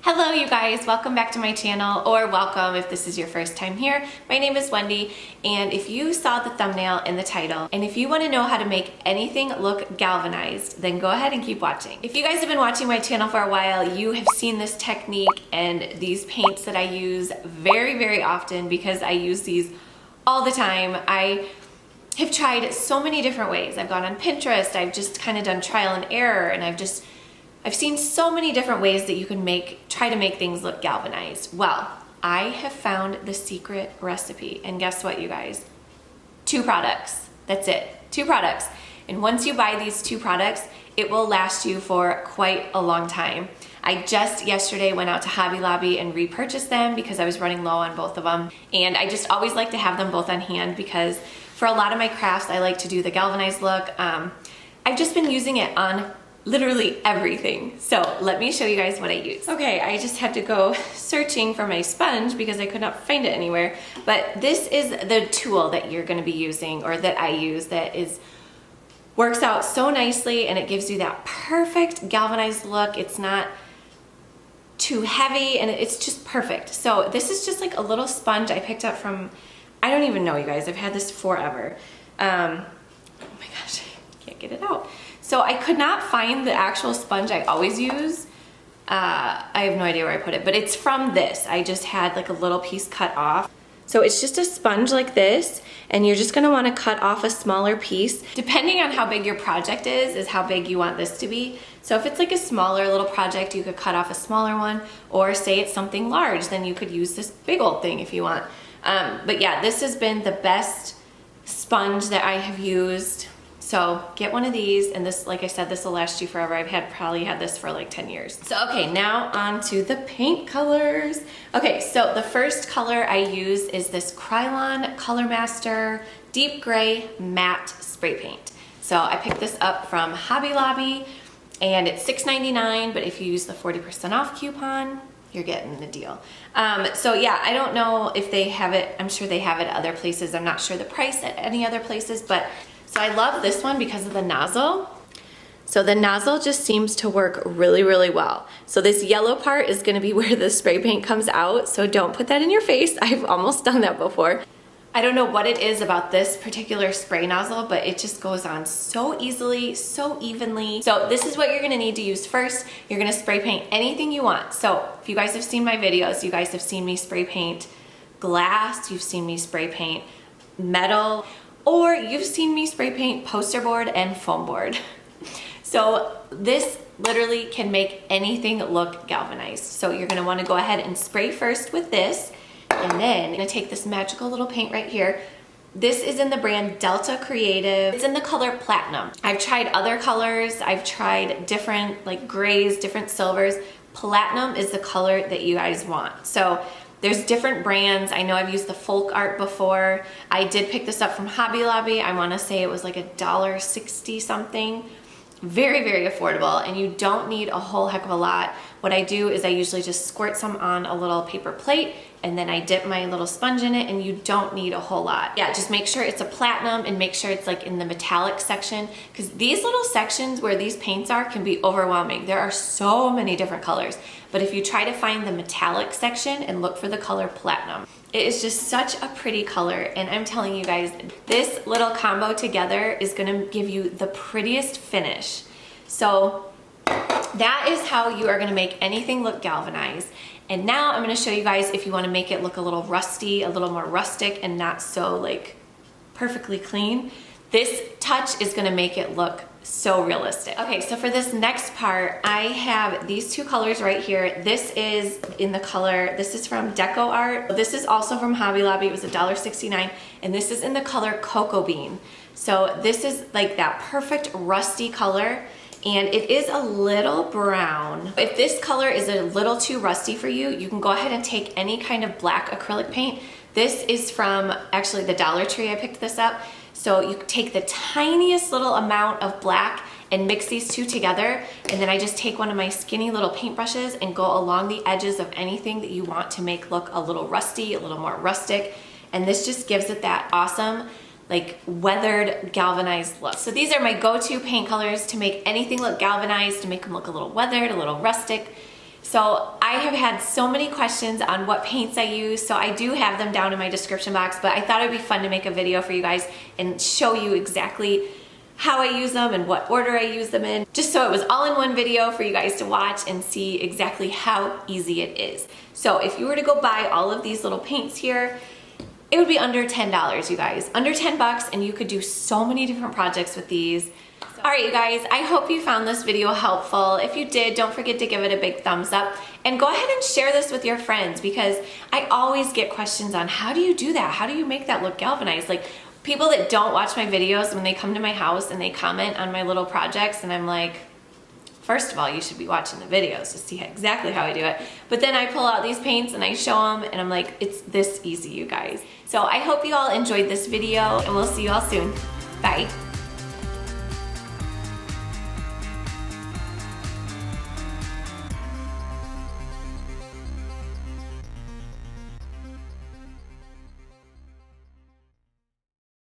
Hello you guys, welcome back to my channel, or welcome if this is your first time here. My name is Wendy, and if you saw the thumbnail and the title, and if you want to know how to make anything look galvanized, then go ahead and keep watching. If you guys have been watching my channel for a while, you have seen this technique and these paints that I use very often because I use these all the time. I have tried so many different ways. I've gone on Pinterest, I've just kind of done trial and error, and I've seen so many different ways that you can try to make things look galvanized. Well, I have found the secret recipe, and guess what, you guys? 2 products. That's it. 2 products. And once you buy these 2 products, it will last you for quite a long time. I just yesterday went out to Hobby Lobby and repurchased them because I was running low on both of them. And I just always like to have them both on hand because for a lot of my crafts, I like to do the galvanized look. I've just been using it on literally everything. So let me show you guys what I use. Okay, I just had to go searching for my sponge because I could not find it anywhere. But this is the tool that you're gonna be using, or that I use, that works out so nicely, and it gives you that perfect galvanized look. It's not too heavy, and it's just perfect. So this is just like a little sponge I picked up from, I don't even know, you guys, I've had this forever. Oh my gosh, I can't get it out. So I could not find the actual sponge I always use. I have no idea where I put it, but it's from this. I just had like a little piece cut off. So it's just a sponge like this, and you're just gonna wanna cut off a smaller piece. Depending on how big your project is how big you want this to be. So if it's like a smaller little project, you could cut off a smaller one, or say it's something large, then you could use this big old thing if you want. But yeah, this has been the best sponge that I have used. So get one of these, and this, like I said, this will last you forever. I've probably had this for like 10 years. So okay, now on to the paint colors. Okay, so the first color I use is this Krylon Color Master Deep Gray Matte Spray Paint. So I picked this up from Hobby Lobby, and it's $6.99, but if you use the 40% off coupon, you're getting the deal. So yeah, I don't know if they have it. I'm sure they have it at other places. I'm not sure the price at any other places, but so I love this one because of the nozzle. So the nozzle just seems to work really well. So this yellow part is gonna be where the spray paint comes out, so don't put that in your face. I've almost done that before. I don't know what it is about this particular spray nozzle, but it just goes on so easily, so evenly. So this is what you're gonna need to use first. You're gonna spray paint anything you want. So if you guys have seen my videos, you guys have seen me spray paint glass, you've seen me spray paint metal, or you've seen me spray paint poster board and foam board. So this literally can make anything look galvanized. So you're gonna wanna go ahead and spray first with this, and then I'm gonna take this magical little paint right here. This is in the brand Delta Creative. It's in the color Platinum. I've tried other colors. I've tried different like grays, different silvers. Platinum is the color that you guys want. So there's different brands. I know I've used the folk art before. I did pick this up from Hobby Lobby. I wanna say it was like $1.60 something. Very affordable, and you don't need a whole heck of a lot. What I do is I usually just squirt some on a little paper plate, and then I dip my little sponge in it, and you don't need a whole lot. Yeah, just make sure it's a platinum, and make sure it's like in the metallic section, because these little sections where these paints are can be overwhelming. There are so many different colors, but if you try to find the metallic section and look for the color Platinum, it is just such a pretty color, and I'm telling you guys, this little combo together is gonna give you the prettiest finish. So that is how you are gonna make anything look galvanized. And now I'm gonna show you guys if you wanna make it look a little rusty, a little more rustic, and not so like perfectly clean. This touch is gonna make it look so realistic. Okay, so for this next part, I have these 2 colors right here. This is in the color, this is from Deco Art. This is also from Hobby Lobby. It was $1.69, and this is in the color Cocoa Bean. So this is like that perfect rusty color, and it is a little brown. If this color is a little too rusty for you, you can go ahead and take any kind of black acrylic paint. This is from actually the Dollar Tree. I picked this up. So you take the tiniest little amount of black and mix these 2 together, and then I just take one of my skinny little paintbrushes and go along the edges of anything that you want to make look a little rusty, a little more rustic, and this just gives it that awesome like weathered galvanized look. So these are my go-to paint colors to make anything look galvanized, to make them look a little weathered, a little rustic. So So I have had so many questions on what paints I use, so I do have them down in my description box, but I thought it'd be fun to make a video for you guys and show you exactly how I use them and what order I use them in, just so it was all in one video for you guys to watch and see exactly how easy it is. So if you were to go buy all of these little paints here, it would be under $10, you guys. Under 10 bucks, and you could do so many different projects with these. All right, you guys, I hope you found this video helpful. If you did, don't forget to give it a big thumbs up and go ahead and share this with your friends, because I always get questions on how do you do that? How do you make that look galvanized? Like, people that don't watch my videos, when they come to my house and they comment on my little projects, and I'm like, first of all, you should be watching the videos to see exactly how I do it. But then I pull out these paints and I show them, and I'm like, it's this easy, you guys. So I hope you all enjoyed this video, and we'll see you all soon. Bye.